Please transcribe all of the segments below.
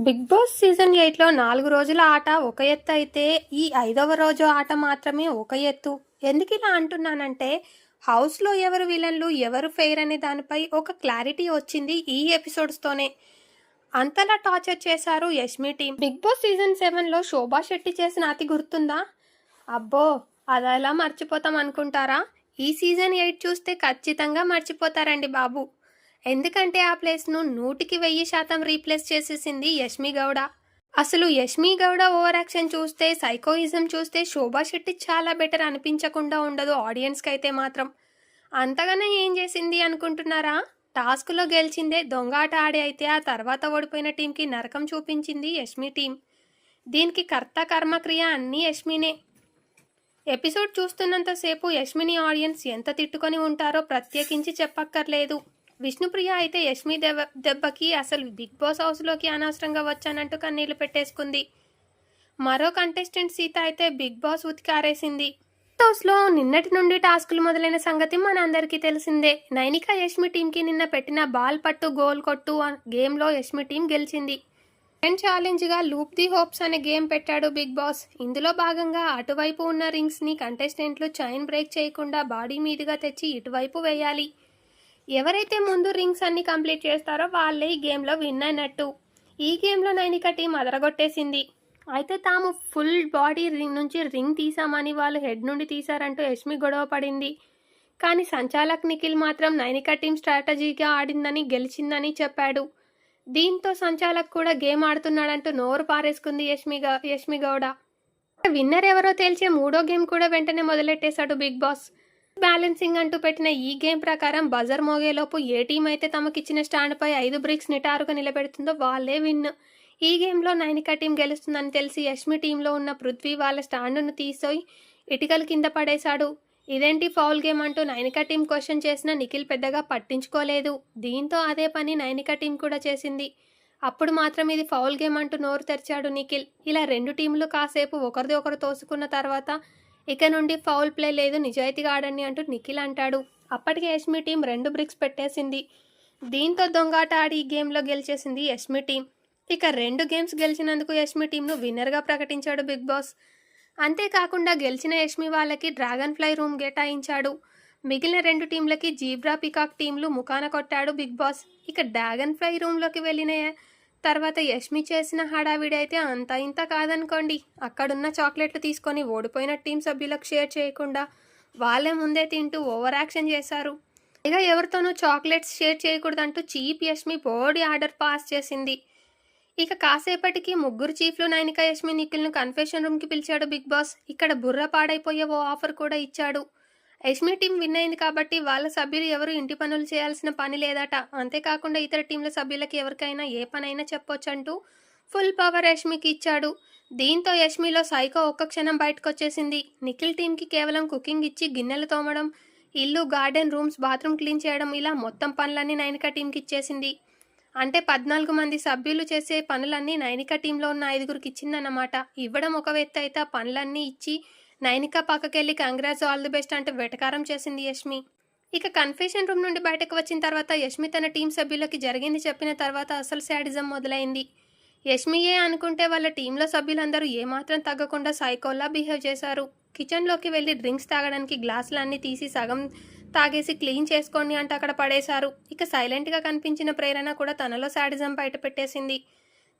Big Boss season 8లో 4 రోజుల ఆట ఒక ఎత్తు అయితే ఈ 5వ రోజు ఆట మాత్రమే ఒక ఎత్తు. ఎందుకు ఇలా అంటున్నానంటే హౌస్లో ఎవరు విలన్లు ఎవరు ఫెయిర్ అనే దానిపై ఒక క్లారిటీ వచ్చింది ఈ ఎపిసోడ్స్తోనే. అంతలా టార్చర్ చేశారు Yashmi team. Bigg Boss season 7లో శోభా శెట్టి చేసిన అతి గుర్తుందా? అబ్బో, అదెలా మర్చిపోతాం అనుకుంటారా? ఈ సీజన్ 8 చూస్తే ఖచ్చితంగా మర్చిపోతారండి బాబు. ఎందుకంటే ఆ ప్లేస్ను 100% రీప్లేస్ చేసేసింది యష్మి గౌడ. అసలు యష్మి గౌడ ఓవర్ యాక్షన్ చూస్తే, సైకోయిజం చూస్తే శోభా శెట్టి చాలా బెటర్ అనిపించకుండా ఉండదు ఆడియన్స్కి అయితే మాత్రం. అంతగానే ఏం చేసింది అనుకుంటున్నారా? టాస్క్లో గెలిచిందే దొంగ ఆట ఆడి అయితే ఆ తర్వాత ఓడిపోయిన టీంకి నరకం చూపించింది యష్మి టీం. దీనికి కర్త కర్మక్రియ అన్నీ యష్మినే. ఎపిసోడ్ చూస్తున్నంతసేపు యష్మిని ఆడియన్స్ ఎంత తిట్టుకొని ఉంటారో ప్రత్యేకించి చెప్పక్కర్లేదు. విష్ణుప్రియ అయితే యష్మి దెబ్బకి అసలు బిగ్ బాస్ హౌస్లోకి అనవసరంగా వచ్చానంటూ కన్నీళ్లు పెట్టేసుకుంది. మరో కంటెస్టెంట్ సీత అయితే బిగ్ బాస్ ఉతికారేసింది. హౌస్లో నిన్నటి నుండి టాస్కులు మొదలైన సంగతి మన అందరికీ తెలిసిందే. నైనిక యష్మి టీంకి నిన్న పెట్టిన బాల్ పట్టు గోల్ కొట్టు గేమ్లో యష్మి టీం గెలిచింది. ఛాలెంజ్గా లూప్ ది హోప్స్ అనే గేమ్ పెట్టాడు బిగ్ బాస్. ఇందులో భాగంగా అటువైపు ఉన్న రింగ్స్ని కంటెస్టెంట్లు చైన్ బ్రేక్ చేయకుండా బాడీ మీదుగా తెచ్చి ఇటువైపు వేయాలి. ఎవరైతే ముందు రింగ్స్ అన్ని కంప్లీట్ చేస్తారో వాళ్ళే ఈ గేమ్లో విన్ అయినట్టు. ఈ గేమ్లో నైనిక టీం అదరగొట్టేసింది. అయితే తాము ఫుల్ బాడీ రింగ్ నుంచి రింగ్ తీసామని వాళ్ళు హెడ్ నుండి తీశారంటూ యష్మి గొడవ పడింది. కానీ సంచాలక్ నిఖిల్ మాత్రం నైనిక టీం స్ట్రాటజీగా ఆడిందని గెలిచిందని చెప్పాడు. దీంతో సంచాలక్ కూడా గేమ్ ఆడుతున్నాడంటూ నోరు పారేసుకుంది యష్మి గౌడ. విన్నర్ ఎవరో తేల్చే మూడో గేమ్ కూడా వెంటనే మొదలెట్టేశాడు బిగ్ బాస్. బ్యాలెన్సింగ్ అంటూ పెట్టిన ఈ గేమ్ ప్రకారం బజర్ మోగేలోపు ఏ టీం అయితే తమకిచ్చిన స్టాండ్పై 5 బ్రిక్స్ నిటారుగా నిలబెడుతుందో వాళ్ళే విన్. ఈ గేమ్లో నైనిక టీం గెలుస్తుందని తెలిసి యష్మి టీంలో ఉన్న పృథ్వీ వాళ్ళ స్టాండును తీసోయి ఇటుకలు కింద పడేశాడు. ఇదేంటి ఫౌల్ గేమ్ అంటూ నైనిక టీం క్వశ్చన్ చేసినా నిఖిల్ పెద్దగా పట్టించుకోలేదు. దీంతో అదే పని నైనిక టీం కూడా చేసింది. అప్పుడు మాత్రం ఇది ఫౌల్ గేమ్ అంటూ నోరు తెరిచాడు నిఖిల్. ఇలా రెండు టీంలు కాసేపు ఒకరిది ఒకరు తోసుకున్న తర్వాత ఇక నుండి ఫౌల్ ప్లే లేదు, నిజాయితీగా ఆడండి అంటూ నిఖిల్ అంటాడు. అప్పటికే యష్మి టీం 2 బ్రిక్స్ పెట్టేసింది. దీంతో దొంగాట ఆడి ఈ గేమ్లో గెలిచేసింది యష్మి టీం. ఇక 2 గేమ్స్ గెలిచినందుకు యష్మి టీంను విన్నర్గా ప్రకటించాడు బిగ్ బాస్. అంతేకాకుండా గెలిచిన యష్మి వాళ్ళకి డ్రాగన్ ఫ్లై రూమ్ కేటాయించాడు. మిగిలిన 2 టీంలకి జీబ్రా పికాక్ టీంలు ముఖాన కొట్టాడు బిగ్ బాస్. ఇక డ్రాగన్ ఫ్లై రూమ్లోకి వెళ్ళిన తర్వాత యష్మి చేసిన హడావిడి అయితే అంత ఇంత కాదనుకోండి. అక్కడున్న చాక్లెట్లు తీసుకొని ఓడిపోయిన టీం సభ్యులకు షేర్ చేయకుండా వాళ్ళే ముందే తింటూ ఓవర్ యాక్షన్ చేశారు. ఇక ఎవరితోనూ చాక్లెట్స్ షేర్ చేయకూడదంటూ chief Yashmi board order pass చేసింది. ఇక కాసేపటికి ముగ్గురు చీఫ్లు నైనిక యష్మి నిఖిల్ను కన్ఫెషన్ రూమ్కి పిలిచాడు బిగ్ బాస్. ఇక్కడ బుర్ర పాడైపోయే ఓ ఆఫర్ కూడా ఇచ్చాడు. యష్మి టీం విన్ అయింది కాబట్టి వాళ్ళ సభ్యులు ఎవరు ఇంటి పనులు చేయాల్సిన పని లేదట. అంతేకాకుండా ఇతర టీంల సభ్యులకి ఎవరికైనా ఏ పనైనా చెప్పొచ్చంటూ ఫుల్ పవర్ యష్మికి ఇచ్చాడు. దీంతో యష్మిలో సైకో ఒక్క క్షణం బయటకు వచ్చేసింది. నిఖిల్ టీంకి కేవలం కుకింగ్ ఇచ్చి గిన్నెలు తోమడం, ఇల్లు, గార్డెన్, రూమ్స్, బాత్రూమ్ క్లీన్ చేయడం ఇలా మొత్తం పనులన్నీ నైనిక టీంకి ఇచ్చేసింది. అంటే 14 మంది సభ్యులు చేసే పనులన్నీ నైనిక టీంలో ఉన్న 5గురికి ఇచ్చిందన్నమాట. ఇవ్వడం ఒక వ్యక్తి అయితే ఆ పనులన్నీ ఇచ్చి నైనిక పక్కకెళ్ళి కంగ్రాట్స్ ఆల్ ది బెస్ట్ అంటే వెటకారం చేసింది యష్మి. ఇక కన్ఫెషన్ రూమ్ నుండి బయటకు వచ్చిన తర్వాత యష్మి తన టీం సభ్యులకి జరిగింది చెప్పిన తర్వాత అసలు శాడిజం మొదలైంది. యష్మియే అనుకుంటే వాళ్ళ టీంలో సభ్యులందరూ ఏమాత్రం తగ్గకుండా సైకోల్లా బిహేవ్ చేశారు. కిచెన్లోకి వెళ్ళి డ్రింక్స్ తాగడానికి గ్లాసులన్నీ తీసి సగం తాగేసి క్లీన్ చేసుకోండి అంటే అక్కడ పడేశారు. ఇక సైలెంట్గా కనిపించిన ప్రేరణ కూడా తనలో శాడిజం బయట పెట్టేసింది.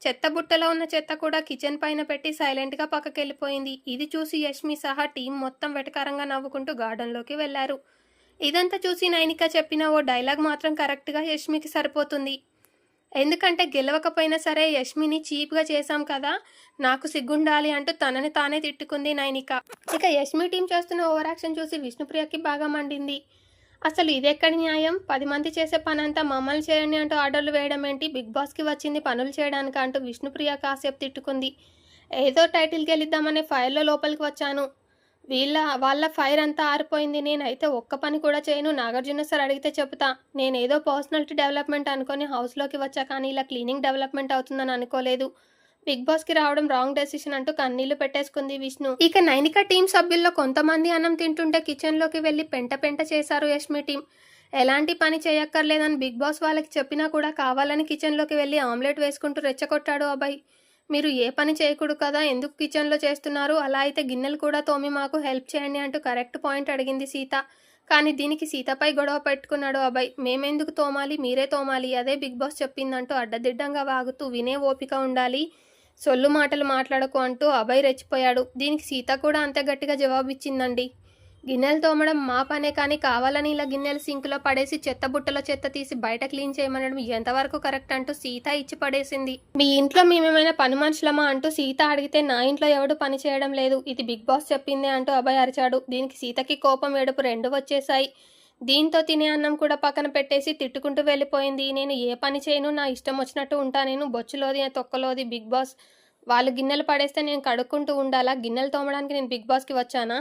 చెత్త బుట్టలో ఉన్న చెత్త కూడా కిచెన్ పైన పెట్టి సైలెంట్గా పక్కకెళ్ళిపోయింది. ఇది చూసి యష్మి సహా టీం మొత్తం వెటకారంగా నవ్వుకుంటూ గార్డెన్లోకి వెళ్లారు. ఇదంతా చూసి నైనిక చెప్పిన ఓ డైలాగ్ మాత్రం కరెక్ట్గా యష్మికి సరిపోతుంది. ఎందుకంటే గెలవకపోయినా సరే యష్మిని చీప్గా చేశాం కదా, నాకు సిగ్గుండాలి అంటూ తనని తానే తిట్టుకుంది నైనిక. ఇక యష్మి టీం చేస్తున్న ఓవర్ యాక్షన్ చూసి విష్ణుప్రియకి బాగా మండింది. అసలు ఇదెక్కడి న్యాయం? 10 మంది చేసే పనంతా మమ్మల్ని చేయండి అంటూ ఆర్డర్లు వేయడం ఏంటి? బిగ్ బాస్కి వచ్చింది పనులు చేయడానికి అంటూ విష్ణుప్రియ కాసేపు తిట్టుకుంది. ఏదో టైటిల్ గెలిద్దామనే ఫైర్లో లోపలికి వచ్చాను, వాళ్ళ ఫైర్ అంతా ఆరిపోయింది, నేనైతే ఒక్క పని కూడా చేయను, నాగార్జున సార్ అడిగితే చెబుతా, నేనేదో పర్సనాలిటీ డెవలప్మెంట్ అనుకొని హౌస్లోకి వచ్చా కానీ ఇలా క్లీనింగ్ డెవలప్మెంట్ అవుతుందని అనుకోలేదు. బిగ్ బాస్కి రావడం రాంగ్ డెసిషన్ అంటూ కన్నీళ్లు పెట్టేసుకుంది విష్ణు. ఇక నైనిక టీం సభ్యుల్లో కొంతమంది అన్నం తింటుంటే కిచెన్లోకి వెళ్ళి పెంట చేశారు యష్మి టీం. ఎలాంటి పని చేయక్కర్లేదని బిగ్ బాస్ వాళ్ళకి చెప్పినా కూడా కావాలని కిచెన్లోకి వెళ్ళి ఆమ్లెట్ వేసుకుంటూ రెచ్చగొట్టాడు అభయ్. మీరు ఏ పని చేయకూడదు కదా, ఎందుకు కిచెన్లో చేస్తున్నారు, అలా అయితే గిన్నెలు కూడా తోమి మాకు హెల్ప్ చేయండి అంటూ కరెక్ట్ పాయింట్ అడిగింది సీత. కానీ దీనికి సీతపై గొడవ పెట్టుకున్నాడు అభయ్. మేమెందుకు తోమాలి, మీరే తోమాలి, అదే బిగ్ బాస్ చెప్పిందంటూ అడ్డదిడ్డంగా వాగుతూ వినే ఓపిక ఉండాలి, సొల్లు మాటలు మాట్లాడకు అంటూ అభయ్ రెచ్చిపోయాడు. దీనికి సీత కూడా అంతే గట్టిగా జవాబిచ్చిందండి. గిన్నెలు తోమడం మా పనే, కానీ కావాలని ఇలా గిన్నెలు సింకులో పడేసి చెత్త బుట్టలో చెత్త తీసి బయట క్లీన్ చేయమనడం ఎంతవరకు కరెక్ట్ అంటూ సీత ఇచ్చి పడేసింది. మీ ఇంట్లో మేమేమైనా పని మనుషులమా అంటూ సీత అడిగితే నా ఇంట్లో ఎవడు పని చేయడం లేదు, ఇది బిగ్ బాస్ చెప్పిందే అంటూ అభయ్ అరిచాడు. దీనికి సీతకి కోపం ఏడుపు రెండు వచ్చేశాయి. దీంతో తినే అన్నం కూడా పక్కన పెట్టేసి తిట్టుకుంటూ వెళ్ళిపోయింది. నేను ఏ పని చేయను, నా ఇష్టం వచ్చినట్టు ఉంటా, నేను బొచ్చులోది తొక్కలోది బిగ్ బాస్. వాళ్ళు గిన్నెలు పడేస్తే నేను కడుక్కుంటూ ఉండాలా, గిన్నెలు తోమడానికి నేను బిగ్ బాస్కి వచ్చానా,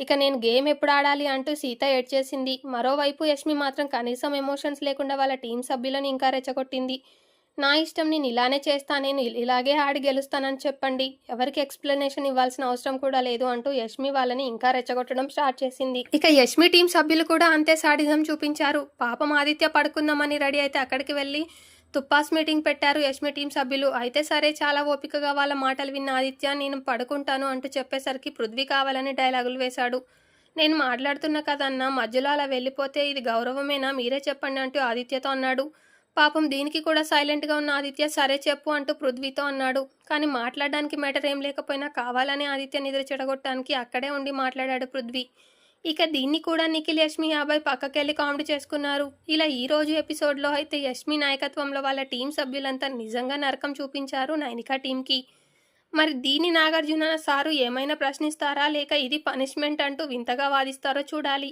ఇక నేను గేమ్ ఎప్పుడు ఆడాలి అంటూ సీత ఏడ్చేసింది. మరోవైపు యష్మి మాత్రం కనీసం ఎమోషన్స్ లేకుండా వాళ్ళ టీం సభ్యులను ఇంకా రెచ్చగొట్టింది. నా ఇష్టం, నేను ఇలానే చేస్తా, నేను ఇలాగే ఆడి గెలుస్తానని చెప్పండి, ఎవరికి ఎక్స్ప్లెనేషన్ ఇవ్వాల్సిన అవసరం కూడా లేదు అంటూ యష్మి వాళ్ళని ఇంకా రెచ్చగొట్టడం స్టార్ట్ చేసింది. ఇక యష్మి టీం సభ్యులు కూడా అంతే సాడిజం చూపించారు. పాపం ఆదిత్య పడుకుందామని రెడీ అయితే అక్కడికి వెళ్ళి తుప్పాస్ మీటింగ్ పెట్టారు యష్మి టీం సభ్యులు. అయితే సరే, చాలా ఓపికగా వాళ్ళ మాటలు విన్న ఆదిత్య నేను పడుకుంటాను అంటూ చెప్పేసరికి పృథ్వీ కావాలని డైలాగులు వేశాడు. నేను మాట్లాడుతున్నా కదన్నా, మధ్యలో అలా వెళ్ళిపోతే ఇది గౌరవమేనా, మీరే చెప్పండి అంటూ ఆదిత్యతో అన్నాడు. పాపం దీనికి కూడా సైలెంట్గా ఉన్న ఆదిత్య సరే చెప్పు అంటూ పృథ్వీతో అన్నాడు. కానీ మాట్లాడడానికి మ్యాటర్ ఏం లేకపోయినా కావాలని ఆదిత్య నిద్ర చెడగొట్టడానికి అక్కడే ఉండి మాట్లాడాడు పృథ్వీ. ఇక దీన్ని కూడా నిఖిల్, యష్మి, అభయ్ పక్కకెళ్ళి కామెడీ చేసుకున్నారు. ఇలా ఈ రోజు ఎపిసోడ్లో అయితే యష్మి నాయకత్వంలో వాళ్ళ టీం సభ్యులంతా నిజంగా నరకం చూపించారు నైనిక టీంకి. మరి దీన్ని నాగార్జున సారు ఏమైనా ప్రశ్నిస్తారా, లేక ఇది పనిష్మెంట్ అంటూ వింతగా వాదిస్తారో చూడాలి.